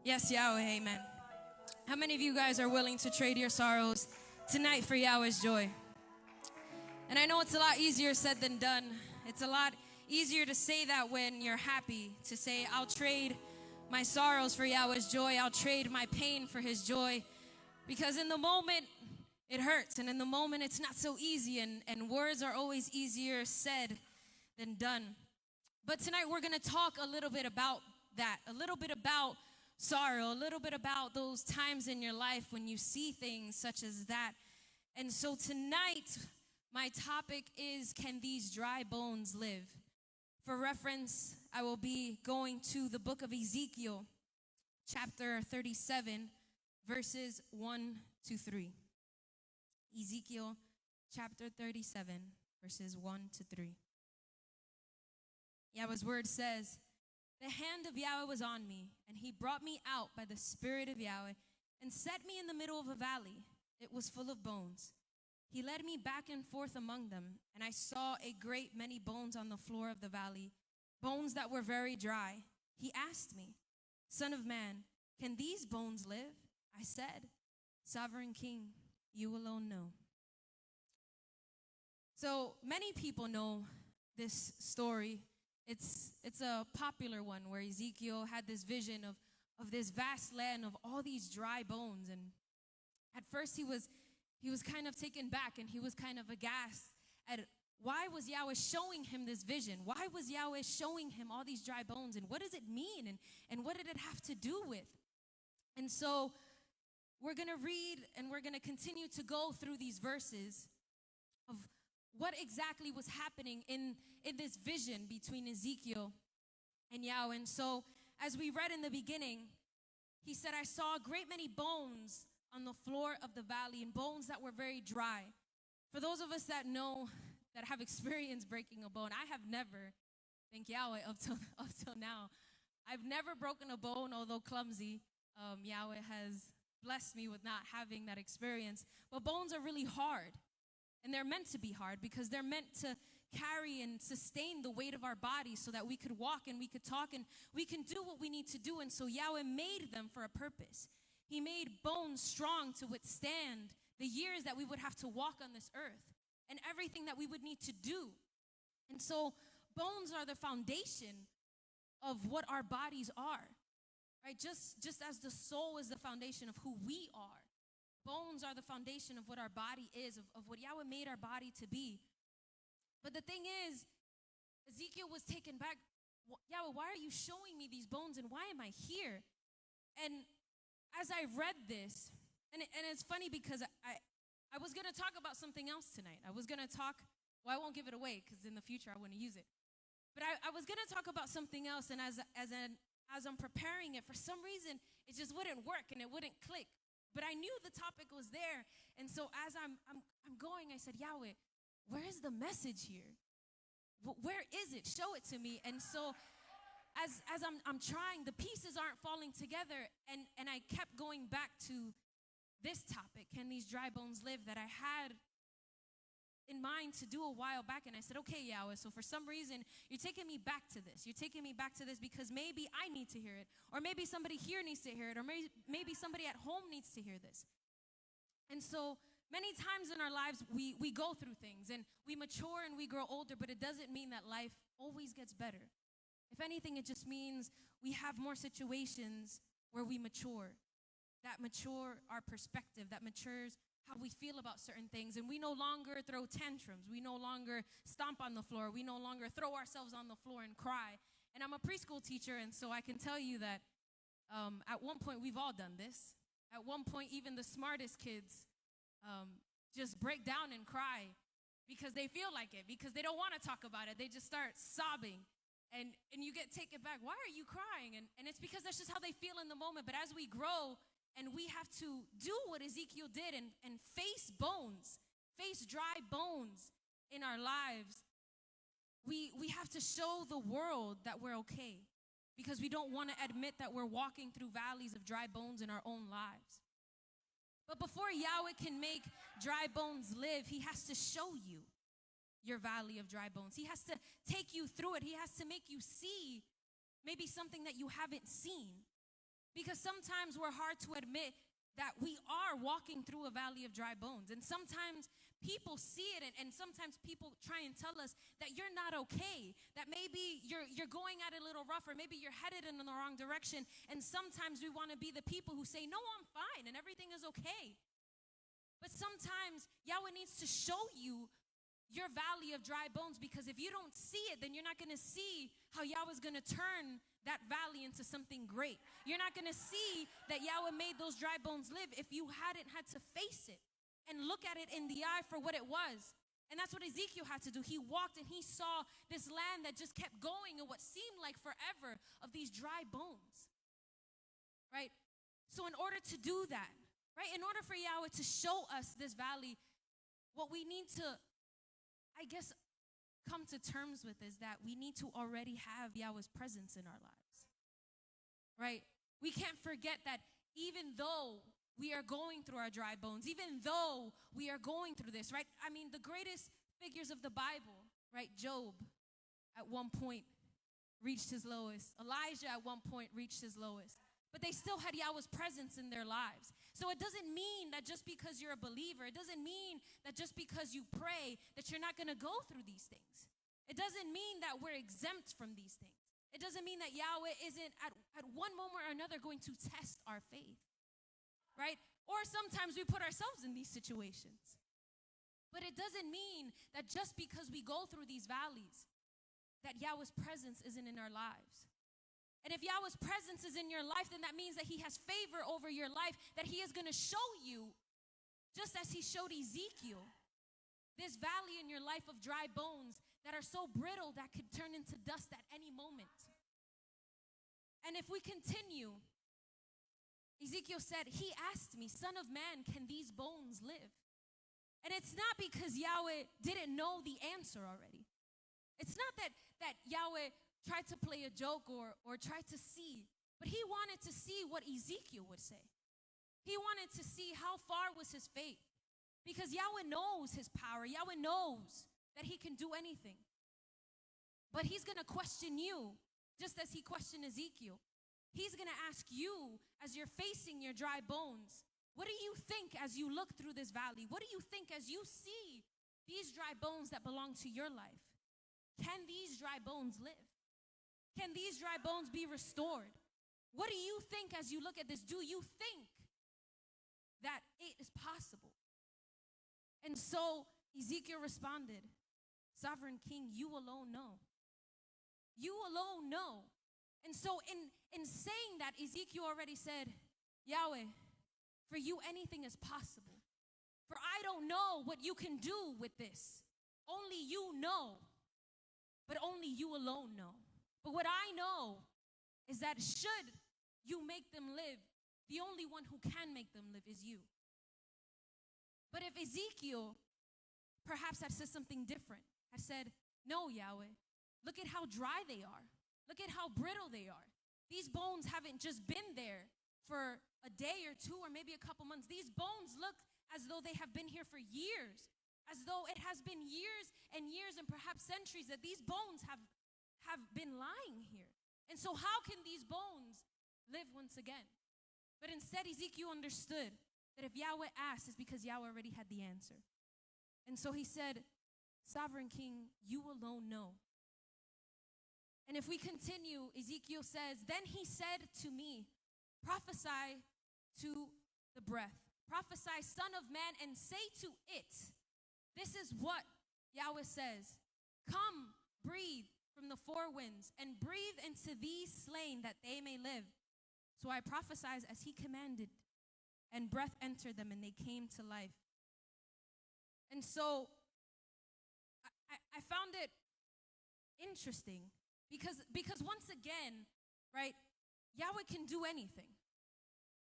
Yes, Yahweh, amen. How many of you guys are willing to trade your sorrows tonight for Yahweh's joy? And I know it's a lot easier said than done. It's a lot easier to say that when you're happy, to say, I'll trade my sorrows for Yahweh's joy. I'll trade my pain for his joy. Because in the moment, it hurts. And in the moment, it's not so easy. And words are always easier said than done. But tonight, we're going to talk a little bit about that, a little bit about sorrow, a little bit about those times in your life when you see things such as that. And so tonight, my topic is, can these dry bones live? For reference, I will be going to the book of Ezekiel, chapter 37, verses 1 to 3. Ezekiel, chapter 37, verses 1 to 3. Yahweh's word says, "The hand of Yahweh was on me, and he brought me out by the Spirit of Yahweh and set me in the middle of a valley. It was full of bones. He led me back and forth among them, and I saw a great many bones on the floor of the valley, bones that were very dry. He asked me, 'Son of man, can these bones live?' I said, 'Sovereign King, you alone know.'" So many people know this story. It's a popular one where Ezekiel had this vision of this vast land of all these dry bones. And at first he was kind of taken back, and he was kind of aghast at why was Yahweh showing him this vision? Why was Yahweh showing him all these dry bones? And what does it mean? And what did it have to do with? And so we're going to read, and we're going to continue to go through these verses of what exactly was happening in this vision between Ezekiel and Yahweh. And so, as we read in the beginning, he said, "I saw a great many bones on the floor of the valley, and bones that were very dry." For those of us that know, that have experienced breaking a bone, I have never, thank Yahweh, up till now, I've never broken a bone, although clumsy. Yahweh has blessed me with not having that experience. But bones are really hard. And they're meant to be hard because they're meant to carry and sustain the weight of our bodies so that we could walk and we could talk and we can do what we need to do. And so Yahweh made them for a purpose. He made bones strong to withstand the years that we would have to walk on this earth and everything that we would need to do. And so bones are the foundation of what our bodies are, right? Just as the soul is the foundation of who we are. Bones are the foundation of what our body is, of what Yahweh made our body to be. But the thing is, Ezekiel was taken back. Yahweh, why are you showing me these bones, and why am I here? And as I read this, and it's funny because I was going to talk about something else tonight. I was going to talk, well, I won't give it away because in the future I want to use it. But I was going to talk about something else, and as I'm preparing it, for some reason, it just wouldn't work and it wouldn't click. But I knew the topic was there. And so as I'm going, I said, Yahweh, where is the message here? Where is it? Show it to me. And so as I'm trying, the pieces aren't falling together. And I kept going back to this topic, can these dry bones live, that I had in mind to do a while back. And I said, okay, Yahweh, so for some reason, you're taking me back to this. You're taking me back to this because maybe I need to hear it, or maybe somebody here needs to hear it, or maybe somebody at home needs to hear this. And so many times in our lives, we go through things, and we mature and we grow older, but it doesn't mean that life always gets better. If anything, it just means we have more situations where we mature, that mature our perspective, that matures how we feel about certain things. And we no longer throw tantrums. We no longer stomp on the floor. We no longer throw ourselves on the floor and cry. And I'm a preschool teacher, and so I can tell you that at one point we've all done this. At one point, even the smartest kids just break down and cry because they feel like it, because they don't want to talk about it. They just start sobbing. And you get taken back. Why are you crying? And it's because that's just how they feel in the moment. But as we grow, and we have to do what Ezekiel did and face bones, face dry bones in our lives. We have to show the world that we're okay, because we don't want to admit that we're walking through valleys of dry bones in our own lives. But before Yahweh can make dry bones live, he has to show you your valley of dry bones. He has to take you through it. He has to make you see maybe something that you haven't seen. Because sometimes we're hard to admit that we are walking through a valley of dry bones. And sometimes people see it, and sometimes people try and tell us that you're not okay, that maybe you're going at it a little rough, or maybe you're headed in the wrong direction. And sometimes we want to be the people who say, no, I'm fine, and everything is okay. But sometimes Yahweh needs to show you your valley of dry bones, because if you don't see it, then you're not going to see how Yahweh's going to turn that valley into something great. You're not going to see that Yahweh made those dry bones live if you hadn't had to face it and look at it in the eye for what it was. And that's what Ezekiel had to do. He walked and he saw this land that just kept going in what seemed like forever of these dry bones, right? So in order to do that, right, in order for Yahweh to show us this valley, what we need to, I guess, come to terms with is that we need to already have Yahweh's presence in our lives, right? We can't forget that even though we are going through our dry bones, even though we are going through this, right? I mean, the greatest figures of the Bible, right? Job at one point reached his lowest. Elijah at one point reached his lowest. But they still had Yahweh's presence in their lives. So it doesn't mean that just because you're a believer, it doesn't mean that just because you pray that you're not going to go through these things. It doesn't mean that we're exempt from these things. It doesn't mean that Yahweh isn't at one moment or another going to test our faith, right? Or sometimes we put ourselves in these situations. But it doesn't mean that just because we go through these valleys, that Yahweh's presence isn't in our lives. And if Yahweh's presence is in your life, then that means that he has favor over your life, that he is going to show you, just as he showed Ezekiel, this valley in your life of dry bones that are so brittle that could turn into dust at any moment. And if we continue, Ezekiel said, he asked me, son of man, can these bones live? And it's not because Yahweh didn't know the answer already. It's not that Yahweh tried to play a joke or tried to see, but he wanted to see what Ezekiel would say. He wanted to see how far was his faith, because Yahweh knows his power. Yahweh knows that he can do anything. But he's going to question you just as he questioned Ezekiel. He's going to ask you as you're facing your dry bones, what do you think as you look through this valley? What do you think as you see these dry bones that belong to your life? Can these dry bones live? Can these dry bones be restored? What do you think as you look at this? Do you think that it is possible? And so Ezekiel responded, Sovereign King, you alone know. You alone know. And so in saying that, Ezekiel already said, Yahweh, for you anything is possible. For I don't know what you can do with this. Only you know. But only you alone know. But what I know is that should you make them live, the only one who can make them live is you. But if Ezekiel perhaps had said something different, had said, no, Yahweh, look at how dry they are. Look at how brittle they are. These bones haven't just been there for a day or two or maybe a couple months. These bones look as though they have been here for years, as though it has been years and years and perhaps centuries that these bones have been lying here. And so how can these bones live once again? But instead, Ezekiel understood that if Yahweh asked, it's because Yahweh already had the answer. And so he said, Sovereign King, you alone know. And if we continue, Ezekiel says, then he said to me, prophesy to the breath. Prophesy, son of man, and say to it, this is what Yahweh says. Come, breathe from the four winds, and breathe into these slain that they may live. So I prophesied as he commanded, and breath entered them, and they came to life. And so I found it interesting because once again, right, Yahweh can do anything,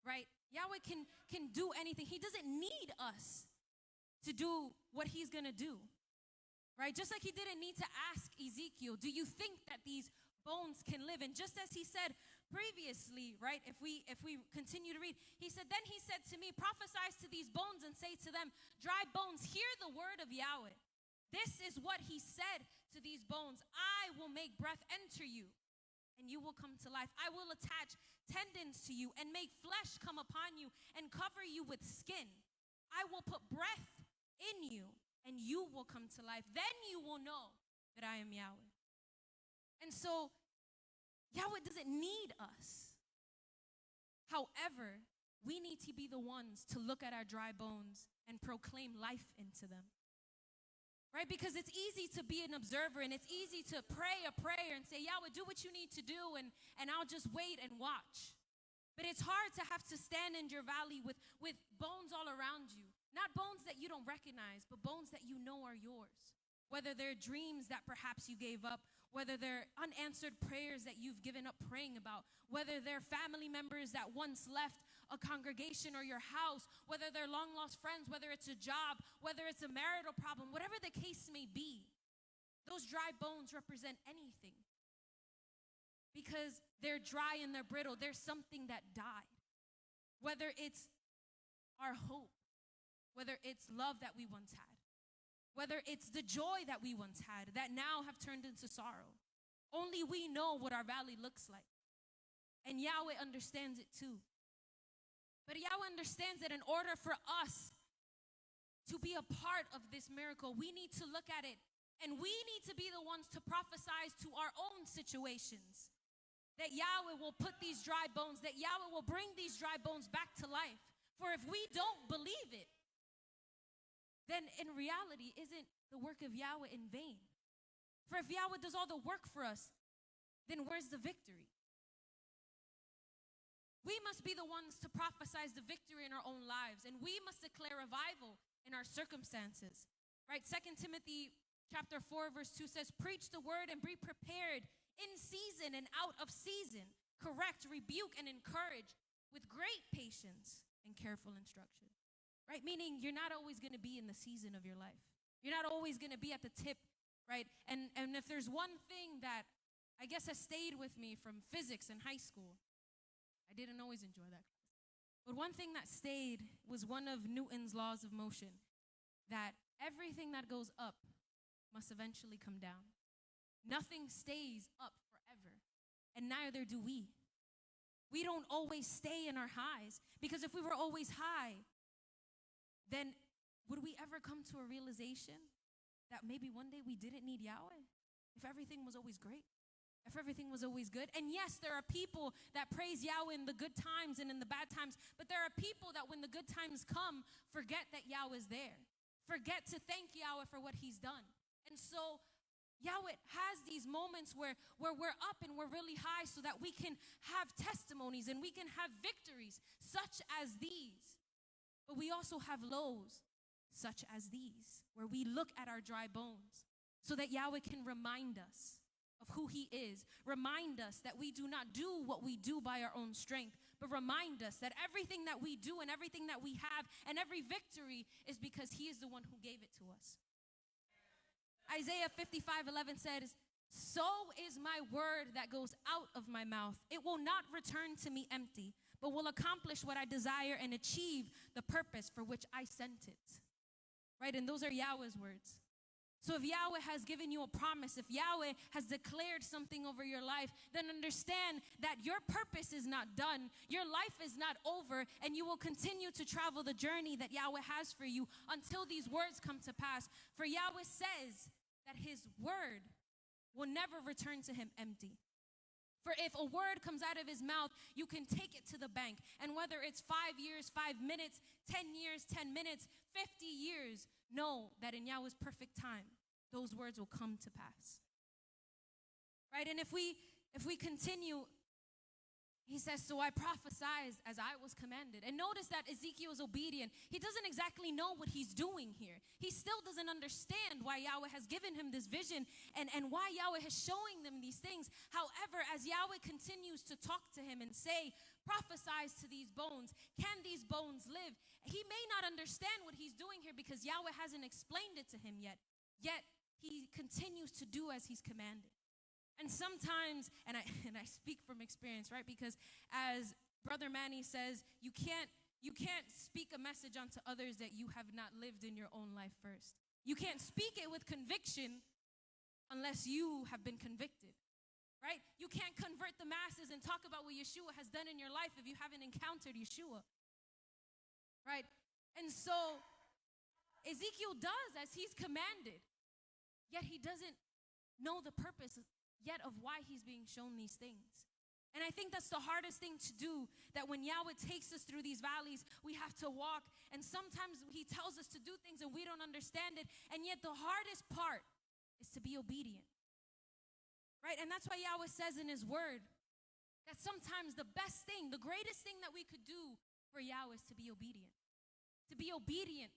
right? Yahweh can do anything. He doesn't need us to do what he's going to do, right? Just like he didn't need to ask Ezekiel, do you think that these bones can live? And just as he said previously, right, if we continue to read, he said, then he said to me, prophesy to these bones and say to them, dry bones, hear the word of Yahweh. This is what he said to these bones. I will make breath enter you, and you will come to life. I will attach tendons to you and make flesh come upon you and cover you with skin. I will put breath in you and you will come to life. Then you will know that I am Yahweh. And so Yahweh doesn't need us. However, we need to be the ones to look at our dry bones and proclaim life into them. Right? Because it's easy to be an observer and it's easy to pray a prayer and say, Yahweh, do what you need to do and I'll just wait and watch. But it's hard to have to stand in your valley with bones all around you. Not bones that you don't recognize, but bones that you know are yours. Whether they're dreams that perhaps you gave up, whether they're unanswered prayers that you've given up praying about, whether they're family members that once left a congregation or your house, whether they're long-lost friends, whether it's a job, whether it's a marital problem, whatever the case may be, those dry bones represent anything. Because they're dry and they're brittle. There's something that died. Whether it's our hope, whether it's love that we once had, whether it's the joy that we once had that now have turned into sorrow. Only we know what our valley looks like. And Yahweh understands it too. But Yahweh understands that in order for us to be a part of this miracle, we need to look at it and we need to be the ones to prophesy to our own situations. That Yahweh will put these dry bones, that Yahweh will bring these dry bones back to life. For if we don't believe it, then in reality, isn't the work of Yahweh in vain? For if Yahweh does all the work for us, then where's the victory? We must be the ones to prophesize the victory in our own lives, and we must declare revival in our circumstances. Right? 2 Timothy chapter 4, verse 2 says, preach the word and be prepared in season and out of season. Correct, rebuke, and encourage with great patience and careful instruction. Right? Meaning you're not always going to be in the season of your life. You're not always going to be at the tip, right? And if there's one thing that I guess has stayed with me from physics in high school, I didn't always enjoy that class. But one thing that stayed was one of Newton's laws of motion, that everything that goes up must eventually come down. Nothing stays up forever, and neither do we. We don't always stay in our highs, because if we were always high, then would we ever come to a realization that maybe one day we didn't need Yahweh? If everything was always great, if everything was always good. And yes, there are people that praise Yahweh in the good times and in the bad times, but there are people that when the good times come, forget that Yahweh's there. Forget to thank Yahweh for what he's done. And so Yahweh has these moments where we're up and we're really high so that we can have testimonies and we can have victories such as these. But we also have lows such as these, where we look at our dry bones so that Yahweh can remind us of who he is, remind us that we do not do what we do by our own strength, but remind us that everything that we do and everything that we have and every victory is because he is the one who gave it to us. Isaiah 55:11 says, so is my word that goes out of my mouth. It will not return to me empty, but will accomplish what I desire and achieve the purpose for which I sent it. Right? And those are Yahweh's words. So if Yahweh has given you a promise, if Yahweh has declared something over your life, then understand that your purpose is not done. Your life is not over, and you will continue to travel the journey that Yahweh has for you until these words come to pass. For Yahweh says that his word will never return to him empty. For if a word comes out of his mouth, you can take it to the bank. And whether it's 5 years, 5 minutes, 10 years, 10 minutes, 50 years, know that in Yahweh's perfect time, those words will come to pass. Right? And if we continue, he says, so I prophesied as I was commanded. And notice that Ezekiel is obedient. He doesn't exactly know what he's doing here. He still doesn't understand why Yahweh has given him this vision and why Yahweh is showing them these things. However, as Yahweh continues to talk to him and say, prophesies to these bones, can these bones live? He may not understand what he's doing here because Yahweh hasn't explained it to him yet. Yet he continues to do as he's commanded. And sometimes, and I speak from experience, right? Because as Brother Manny says, you can't speak a message onto others that you have not lived in your own life first. You can't speak it with conviction unless you have been convicted. right? You can't convert the masses and talk about what Yeshua has done in your life if you haven't encountered Yeshua, right? And so Ezekiel does as he's commanded, yet he doesn't know the purpose yet of why he's being shown these things. And I think that's the hardest thing to do, that when Yahweh takes us through these valleys, we have to walk. And sometimes he tells us to do things and we don't understand it. And yet the hardest part is to be obedient, right? And that's why Yahweh says in his word that sometimes the best thing, the greatest thing that we could do for Yahweh is to be obedient. To be obedient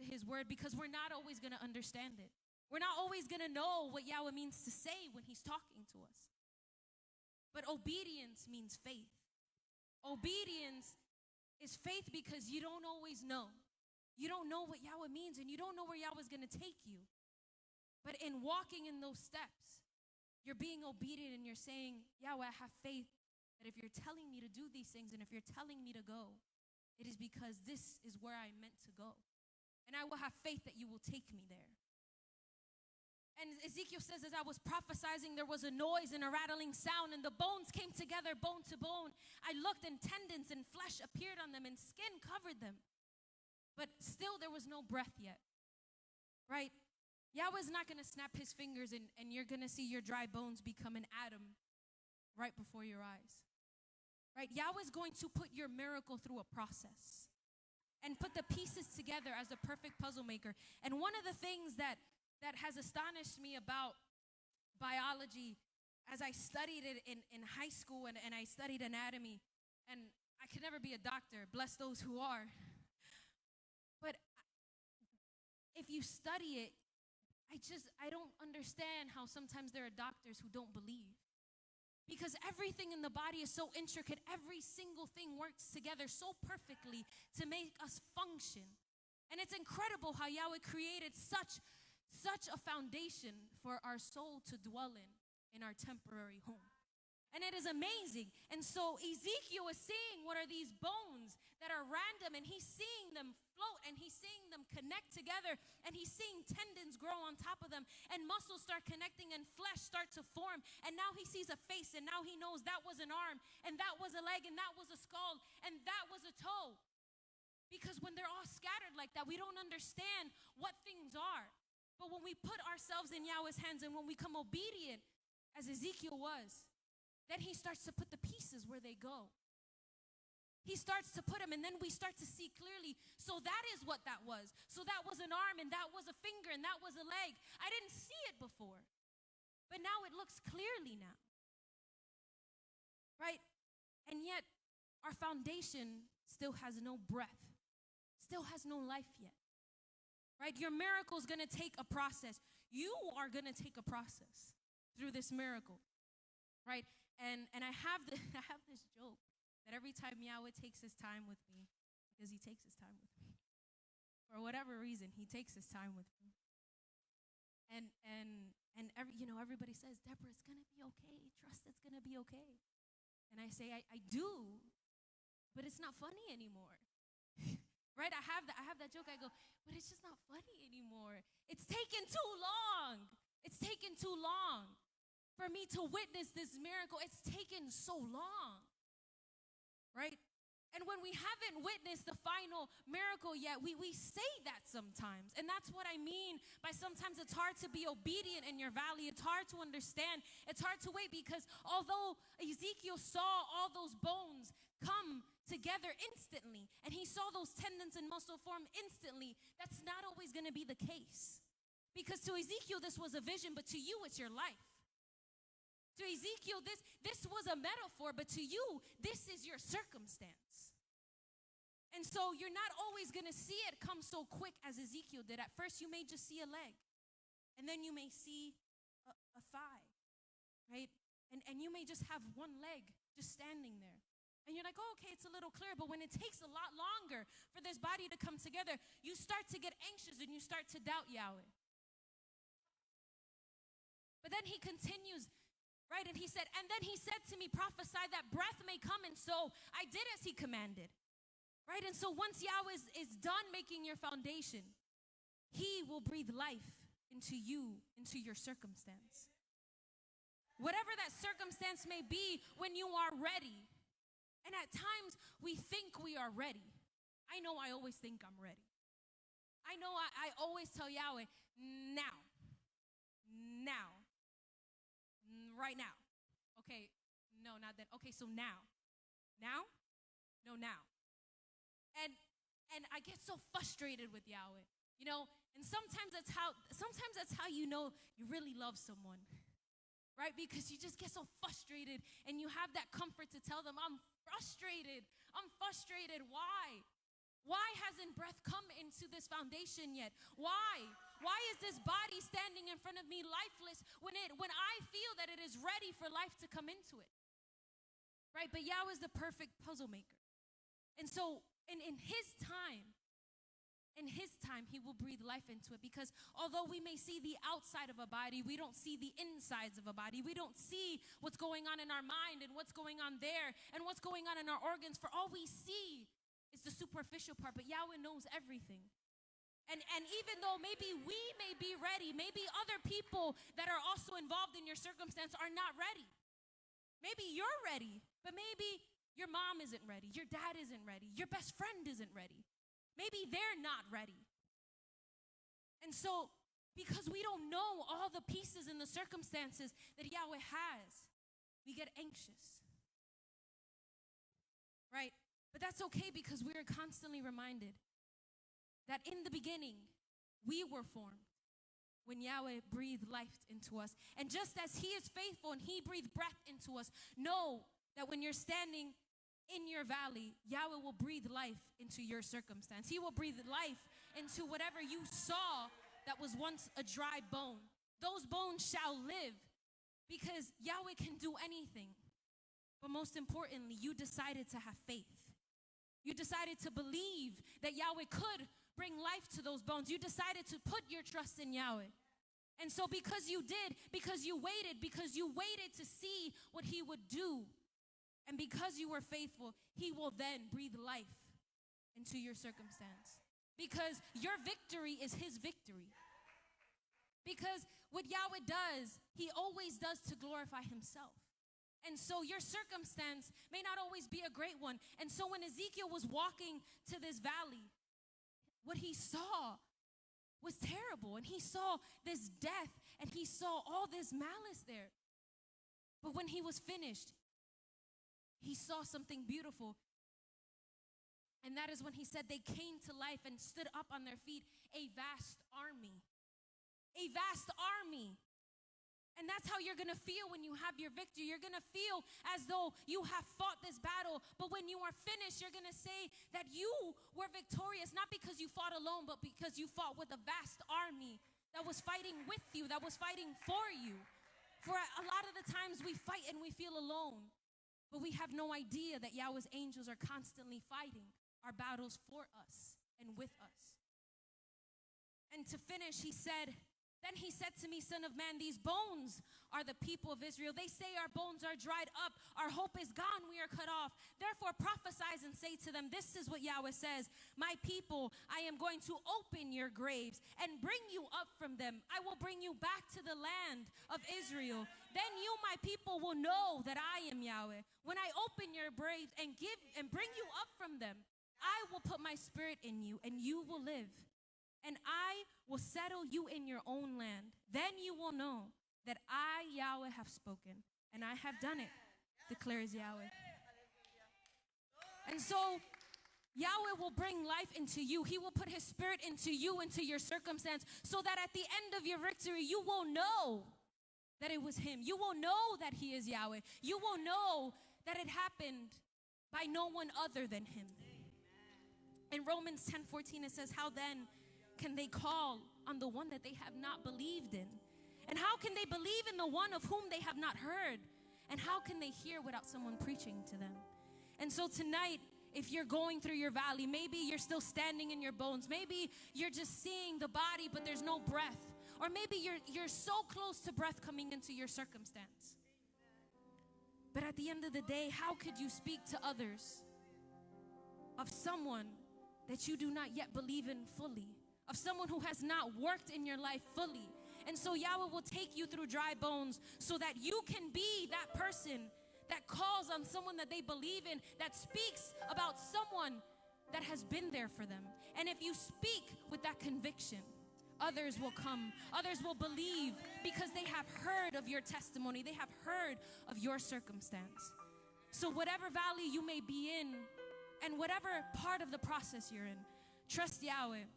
to his word, because we're not always going to understand it. We're not always going to know what Yahweh means to say when he's talking to us. But obedience means faith. Obedience is faith because you don't always know. You don't know what Yahweh means, and you don't know where Yahweh's going to take you. But in walking in those steps, you're being obedient and you're saying, Yahweh, I have faith that if you're telling me to do these things and if you're telling me to go, it is because this is where I'm meant to go. And I will have faith that you will take me there. And Ezekiel says, as I was prophesying, there was a noise and a rattling sound, and the bones came together, bone to bone. I looked, and tendons and flesh appeared on them, and skin covered them. But still there was no breath yet, right? Yahweh's not going to snap his fingers, and you're going to see your dry bones become an atom right before your eyes, right? Yahweh's going to put your miracle through a process and put the pieces together as a perfect puzzle maker. And one of the things that has astonished me about biology, as I studied it in high school and I studied anatomy, and I could never be a doctor, bless those who are. But if you study it, I don't understand how sometimes there are doctors who don't believe. Because everything in the body is so intricate, every single thing works together so perfectly to make us function. And it's incredible how Yahweh created such a foundation for our soul to dwell in our temporary home. And it is amazing. And so Ezekiel is seeing what are these bones that are random, and he's seeing them float, and he's seeing them connect together, and he's seeing tendons grow on top of them, and muscles start connecting, and flesh start to form. And now he sees a face, and now he knows that was an arm, and that was a leg, and that was a skull, and that was a toe. Because when they're all scattered like that, we don't understand what things are. But when we put ourselves in Yahweh's hands and when we become obedient, as Ezekiel was, then he starts to put the pieces where they go. He starts to put them, and then we start to see clearly. So that is what that was. So that was an arm, and that was a finger, and that was a leg. I didn't see it before, but now it looks clearly now. Right? And yet, our foundation still has no breath, still has no life yet. Right? Your miracle is going to take a process. You are going to take a process through this miracle. Right? And I have this joke that every time Yahweh takes his time with me, because he takes his time with me, for whatever reason, he takes his time with me. And everybody says, Deborah, it's going to be okay. Trust it's going to be okay. And I say, I do, but it's not funny anymore. Right? I have that joke. I go, but it's just not funny anymore. It's taken too long. It's taken too long for me to witness this miracle. It's taken so long. Right? And when we haven't witnessed the final miracle yet, we say that sometimes. And that's what I mean by sometimes it's hard to be obedient in your valley. It's hard to understand. It's hard to wait, because although Ezekiel saw all those bones come together instantly, and he saw those tendons and muscle form instantly, that's not always going to be the case. Because to Ezekiel, this was a vision, but to you, it's your life. To Ezekiel, this was a metaphor, but to you, this is your circumstance. And so you're not always going to see it come so quick as Ezekiel did. At first, you may just see a leg, and then you may see a thigh, right? And you may just have one leg just standing there. And you're like, oh, okay, it's a little clearer. But when it takes a lot longer for this body to come together, you start to get anxious and you start to doubt Yahweh. But then he continues, right? And he said to me, prophesy that breath may come. And so I did as he commanded, right? And so once Yahweh is done making your foundation, he will breathe life into you, into your circumstance. whatever that circumstance may be, when you are ready. And at times, we think we are ready. I know I always think I'm ready. I know I always tell Yahweh, now, right now. Okay, no, not then. Okay, so now. Now? No, now. And I get so frustrated with Yahweh, you know, and sometimes that's how you know you really love someone, right? Because you just get so frustrated and you have that comfort to tell them, I'm frustrated. Why? Why hasn't breath come into this foundation yet? Why? Why is this body standing in front of me lifeless when I feel that it is ready for life to come into it? Right? But Yahweh is the perfect puzzle maker. And so in his time, he will breathe life into it, because although we may see the outside of a body, we don't see the insides of a body. We don't see what's going on in our mind and what's going on there and what's going on in our organs. For all we see is the superficial part, but Yahweh knows everything. And even though maybe we may be ready, maybe other people that are also involved in your circumstance are not ready. Maybe you're ready, but maybe your mom isn't ready, your dad isn't ready, your best friend isn't ready. Maybe they're not ready. And so, because we don't know all the pieces and the circumstances that Yahweh has, we get anxious. Right? But that's okay, because we are constantly reminded that in the beginning, we were formed when Yahweh breathed life into us. And just as he is faithful and he breathed breath into us, know that when you're standing in your valley, Yahweh will breathe life into your circumstance. He will breathe life into whatever you saw that was once a dry bone. Those bones shall live, because Yahweh can do anything. But most importantly, you decided to have faith. You decided to believe that Yahweh could bring life to those bones. You decided to put your trust in Yahweh. And so because you did, because you waited to see what he would do, and because you were faithful, he will then breathe life into your circumstance. Because your victory is his victory. Because what Yahweh does, he always does to glorify himself. And so your circumstance may not always be a great one. And so when Ezekiel was walking to this valley, what he saw was terrible. And he saw this death, and he saw all this malice there. But when he was finished, he saw something beautiful. And that is when he said they came to life and stood up on their feet, a vast army. A vast army. And that's how you're going to feel when you have your victory. You're going to feel as though you have fought this battle. But when you are finished, you're going to say that you were victorious, not because you fought alone, but because you fought with a vast army that was fighting with you, that was fighting for you. For a lot of the times we fight and we feel alone, but we have no idea that Yahweh's angels are constantly fighting our battles for us and with us. And to finish, then he said to me, Son of man, these bones are the people of Israel. They say our bones are dried up. Our hope is gone. We are cut off. Therefore prophesy and say to them, this is what Yahweh says. My people, I am going to open your graves and bring you up from them. I will bring you back to the land of Israel. Then you, my people, will know that I am Yahweh. When I open your graves and bring you up from them, I will put my spirit in you, and you will live. And I will settle you in your own land. Then you will know that I, Yahweh, have spoken, and I have done it, declares Yahweh. And so Yahweh will bring life into you. He will put his spirit into you, into your circumstance, so that at the end of your victory, you will know that it was him. You will know that he is Yahweh. You will know that it happened by no one other than him. In Romans 10:14, it says, how then can they call on the one that they have not believed in? And how can they believe in the one of whom they have not heard? And how can they hear without someone preaching to them? And so tonight, if you're going through your valley, maybe you're still standing in your bones. Maybe you're just seeing the body, but there's no breath. Or maybe you're so close to breath coming into your circumstance. But at the end of the day, how could you speak to others of someone that you do not yet believe in fully? Of someone who has not worked in your life fully? And so Yahweh will take you through dry bones so that you can be that person that calls on someone that they believe in, that speaks about someone that has been there for them. And if you speak with that conviction, others will come. Others will believe because they have heard of your testimony. They have heard of your circumstance. So whatever valley you may be in and whatever part of the process you're in, trust Yahweh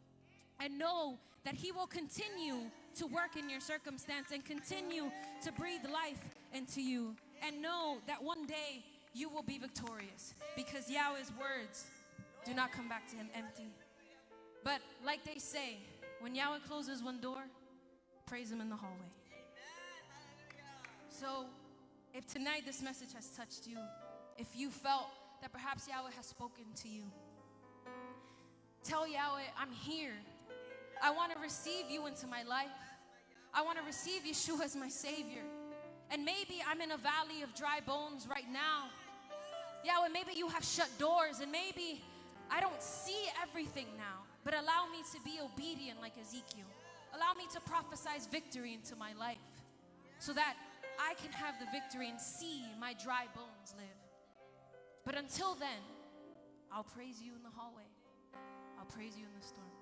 and know that He will continue to work in your circumstance and continue to breathe life into you. And know that one day you will be victorious because Yahweh's words do not come back to Him empty. But like they say, when Yahweh closes one door, praise Him in the hallway. So if tonight this message has touched you, if you felt that perhaps Yahweh has spoken to you, tell Yahweh, I'm here. I want to receive you into my life. I want to receive Yeshua as my Savior. And maybe I'm in a valley of dry bones right now. Yahweh, maybe you have shut doors and maybe I don't see everything now, but allow me to be obedient like Ezekiel. Allow me to prophesize victory into my life so that I can have the victory and see my dry bones live. But until then, I'll praise you in the hallway. I'll praise you in the storm.